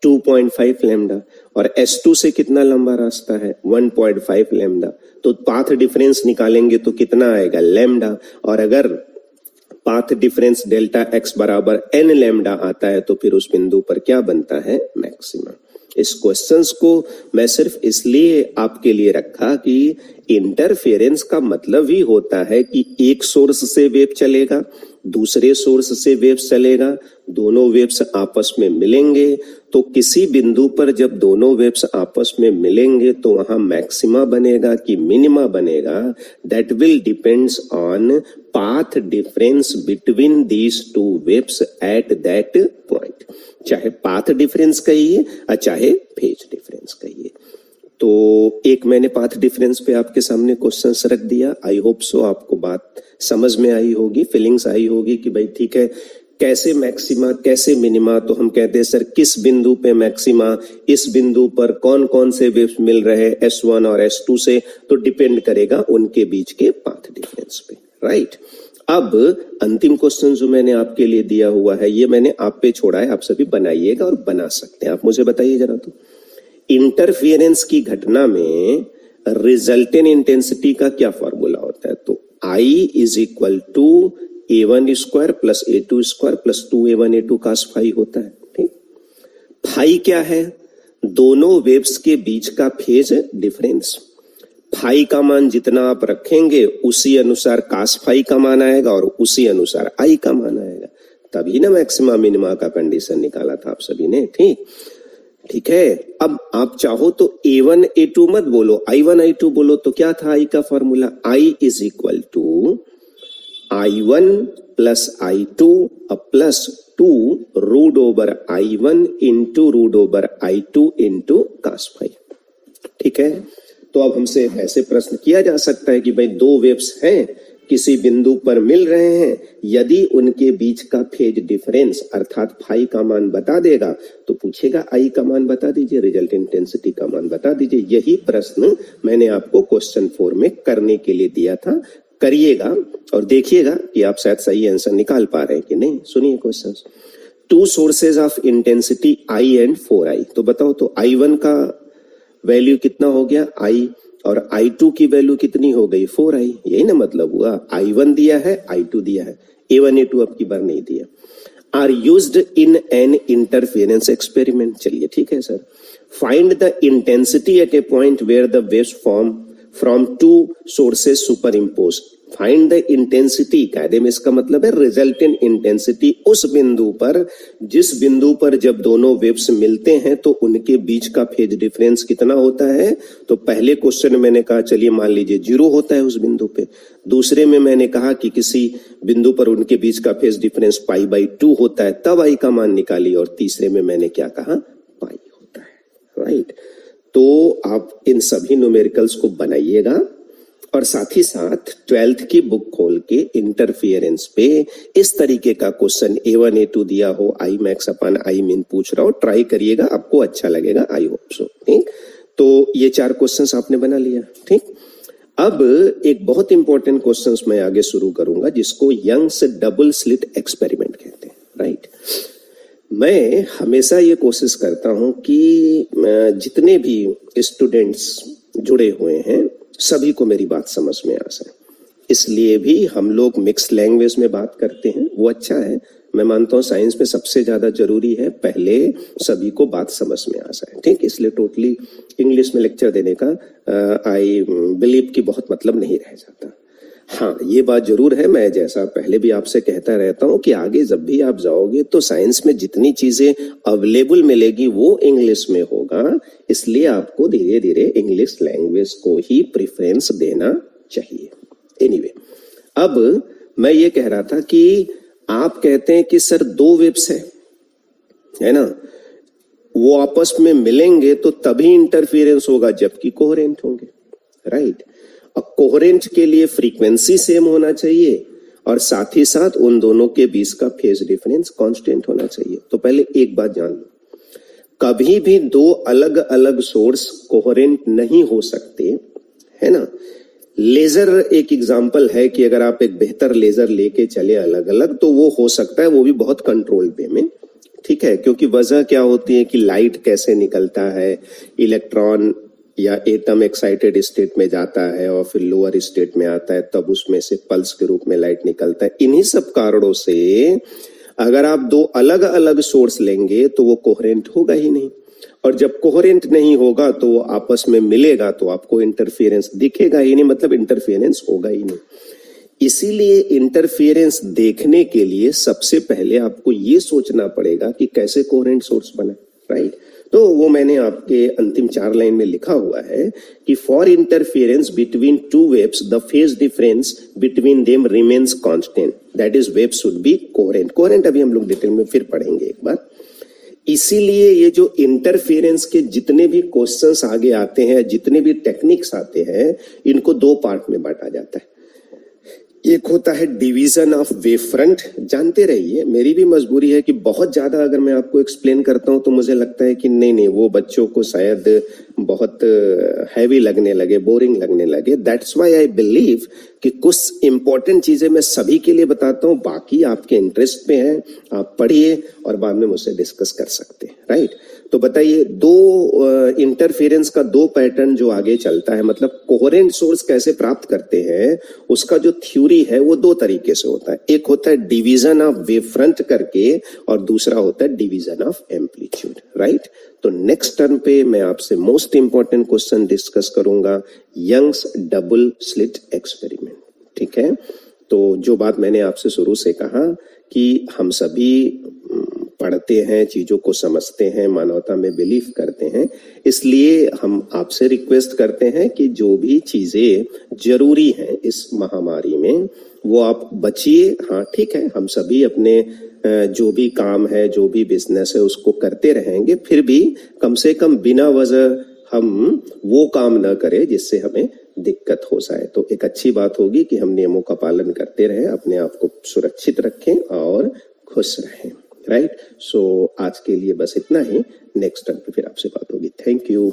2.5 lambda, और S2 से कितना लंबा रास्ता है 1.5 लैम्डा, तो पाथ डिफरेंस निकालेंगे तो कितना आएगा लैम्डा, और अगर पाथ डिफरेंस डेल्टा x बराबर n लैम्डा आता है तो फिर उस बिंदु पर क्या बनता है मैक्सिमा। इस क्वेश्चंस को मैं सिर्फ इसलिए आपके लिए रखा कि इंटरफेरेंस का मतलब ही होता है कि एक सोर्स से वेव चलेगा, दूसरे सोर्स से वेव्स चलेगा, दोनों वेव्स आपस में मिलेंगे, तो किसी बिंदु पर जब दोनों वेव्स आपस में मिलेंगे तो वहां मैक्सिमा बनेगा कि मिनिमा बनेगा, that will depends on path difference between these two waves at that point. चाहे पाथ डिफरेंस कहिए और चाहे फेज डिफरेंस कहिए। तो एक मैंने पाथ डिफरेंस पे आपके सामने क्वेश्चंस रख दिया। आई होप सो आपको बात समझ में आई होगी, फीलिंग्स आई होगी कि भाई ठीक है कैसे मैक्सिमा कैसे मिनिमा। तो हम कहते हैं सर किस बिंदु पे मैक्सिमा, इस बिंदु पर कौन कौन से वेव्स मिल रहे हैं S1 और S2 से, तो डिपेंड करेगा उनके बीच के पाथ डिफरेंस पे, राइट। अब अंतिम क्वेश्चन जो मैंने आपके लिए दिया हुआ है ये मैंने आप पे छोड़ा है, आप सभी बनाइएगा और बना सकते हैं। आप मुझे बताइए जरा, तो इंटरफियरेंस की घटना में रिजल्टेंट इंटेंसिटी का क्या फॉर्मूला होता है, तो I is equal to A1 square plus A2 square plus 2A1 A2 cos phi होता है, ठीक। फाई क्या है, दोनों वेव्स के बीच का फेज डिफरेंस। फाई का मान जितना आप रखेंगे उसी अनुसार cos फाई का मान आएगा और उसी अनुसार I का मान आएगा, तभी ना मैक्सिमा मिनिमा का कंडीशन निकाला था आप सभी ने, ठीक है। अब आप चाहो तो A1 A2 मत बोलो, I1 I2 बोलो, तो क्या था I का formula, I is equal to I1 plus I2 plus 2 root over I1 into root over I2 into cos phi, ठीक है। तो अब हमसे ऐसे प्रश्न किया जा सकता है कि भाई दो वेव्स हैं किसी बिंदु पर मिल रहे हैं, यदि उनके बीच का फेज डिफरेंस अर्थात फाई का मान बता देगा तो पूछेगा I का मान बता दीजिए, रिजल्ट इंटेंसिटी का मान बता दीजिए। यही प्रश्न मैंने आपको क्वेश्चन 4 में करने के लिए दिया था, करिएगा और देखिएगा कि आप शायद सही आंसर निकाल पा रहे हैं कि नहीं। सुनिए question, two sources of intensity I and 4I, तो बताओ तो I1 का वैल्यू कितना हो गया I, और I2 की वैल्यू कितनी हो गई 4I, यही ना मतलब हुआ। I1 दिया है, I2 दिया है, A1 A2 अब की बार नहीं दिया। Are used in an interference experiment, चलिए ठीक है sir. Find the intensity at a point where the waves form from two sources superimpose. Find the intensity, कायदे में इसका मतलब है रिजल्टेंट इंटेंसिटी उस बिंदु पर जिस बिंदु पर जब दोनों वेव्स मिलते हैं तो उनके बीच का फेज डिफरेंस कितना होता है। तो पहले क्वेश्चन में मैंने कहा चलिए मान लीजिए 0 होता है उस बिंदु पे, दूसरे में मैंने कहा कि किसी बिंदु पर उनके बीच का फेज डिफरेंस π/2 होता है, तब I का मान निकाली, और तीसरे में मैंने क्या कहा पाई होता है, राइट। तो आप इन सभी न्यूमेरिकल्स को बनाइएगा और साथ ही साथ 12th की बुक खोल के इंटरफियरेंस पे इस तरीके का क्वेश्चन A1 A2 दिया हो, I max upon I min पूछ रहा हो, ट्राई करिएगा, आपको अच्छा लगेगा, आई होप सो, ठीक। तो ये 4 क्वेश्चंस आपने बना लिया, ठीक। अब एक बहुत इंपॉर्टेंट क्वेश्चंस मैं आगे शुरू करूंगा जिसको यंग्स डबल स्लिट एक्सपेरिमेंट कहते हैं, राइट। मैं हमेशा ये कोशिश करता हूं कि जितने भी स्टूडेंट्स जुड़े हुए हैं सभी को मेरी बात समझ में आ जाए, इसलिए भी हम लोग मिक्स लैंग्वेज में बात करते हैं, वो अच्छा है। मैं मानता हूँ साइंस में सबसे ज्यादा जरूरी है पहले सभी को बात समझ में आ जाए, ठीक। इसलिए टोटली इंग्लिश में लेक्चर देने का आई बिलीव कि बहुत मतलब नहीं रह जाता। हाँ, ये बात जरूर है, मैं जैसा पहले भी आपसे कहता रहता हूँ कि आगे जब भी आप जाओगे तो साइंस में जितनी चीजें अवेलेबल मिलेगी वो इंग्लिश में होगा, इसलिए आपको धीरे धीरे इंग्लिश लैंग्वेज को ही प्रेफरेंस देना चाहिए। एनीवे, अब मैं ये कह रहा था कि आप कहते हैं कि सर 2 वेव्स है ना, वो आपस में मिलेंगे तो तभी इंटरफियरेंस होगा जबकि कोहेरेंट होंगे, राइट। अब कोहेरेंट के लिए फ्रीक्वेंसी सेम होना चाहिए और साथ ही साथ उन दोनों के बीच का फेज डिफरेंस कांस्टेंट होना चाहिए। तो पहले एक बात जान लो, कभी भी 2 अलग अलग सोर्स कोहेरेंट नहीं हो सकते, है ना। लेजर एक एग्जांपल है कि अगर आप एक बेहतर लेजर लेके चले अलग अलग तो वो हो सकता है, वो भी बहुत कंट्रोल्ड वे में, ठीक है, क्योंकि वजह क्या होती है कि लाइट कैसे निकलता है, इलेक्ट्रॉन या एटम एक्साइटेड स्टेट में जाता है और फिर लोअर स्टेट में आता है, तब उसमें से पल्स के रूप में लाइट निकलता है। इन्हीं सब कारणों से अगर आप दो अलग अलग सोर्स लेंगे तो वो कोहेरेंट होगा ही नहीं, और जब कोहेरेंट नहीं होगा तो वो आपस में मिलेगा तो आपको इंटरफेरेंस दिखेगा ही नहीं, मतलब इंटरफेरेंस होगा ही नहीं। इसीलिए इंटरफेरेंस देखने के लिए सबसे पहले आपको ये सोचना पड़ेगा कि कैसे कोहेरेंट सोर्स बने, राइट। तो वो मैंने आपके अंतिम 4 लाइन में लिखा हुआ है कि for interference between two waves the phase difference between them remains constant, that is wave should be coherent. Coherent अभी हम लोग डिटेल में फिर पढ़ेंगे एक बार। इसीलिए ये जो इंटरफेरेंस के जितने भी क्वेश्चंस आगे आते हैं, जितने भी टेक्निक्स आते हैं, इनको 2 पार्ट में बांटा जाता है। एक होता है डिवीजन ऑफ वेव फ्रंट, जानते रहिए, मेरी भी मजबूरी है कि बहुत ज्यादा अगर मैं आपको एक्सप्लेन करता हूं तो मुझे लगता है कि नहीं वो बच्चों को शायद बहुत हैवी लगने लगे, बोरिंग लगने लगे। दैट्स व्हाई आई बिलीव कि कुछ इंपॉर्टेंट चीजें मैं सभी के लिए बताता हूं, बाकी आपके इंटरेस्ट पे है, आप पढ़िए और बाद में मुझसे डिस्कस कर सकते हैं, राइट। तो बताइए, दो इंटरफेरेंस का 2 पैटर्न जो आगे चलता है, मतलब कोहेरेंट सोर्स कैसे प्राप्त करते हैं, उसका जो थ्योरी है वो 2 तरीके से होता है। एक होता है डिवीजन ऑफ वेव फ्रंट करके और दूसरा होता है डिवीजन ऑफ एम्पलीट्यूड, राइट। तो नेक्स्ट टर्म पे मैं आपसे मोस्ट इंपॉर्टेंट क्वेश्चन डिस्कस करूंगा, यंग्स डबल स्लिट एक्सपेरिमेंट, ठीक है। तो जो बात मैंने आपसे शुरू से कहा कि हम सभी पढ़ते हैं, चीजों को समझते हैं, मानवता में बिलीव करते हैं, इसलिए हम आपसे रिक्वेस्ट करते हैं कि जो भी चीजें जरूरी हैं इस महामारी में वो आप बचिए। हाँ ठीक है, हम सभी अपने जो भी काम है, जो भी बिजनेस है उसको करते रहेंगे, फिर भी कम से कम बिना वजह हम वो काम न करें जिससे हमें दिक्कत हो जाए। तो एक अच्छी बात होगी कि हम नियमों का पालन करते रहें, अपने आप को सुरक्षित रखें और खुश रहें, राइट। सो आज के लिए बस इतना ही, नेक्स्ट टाइम पे फिर आपसे बात होगी। Thank you.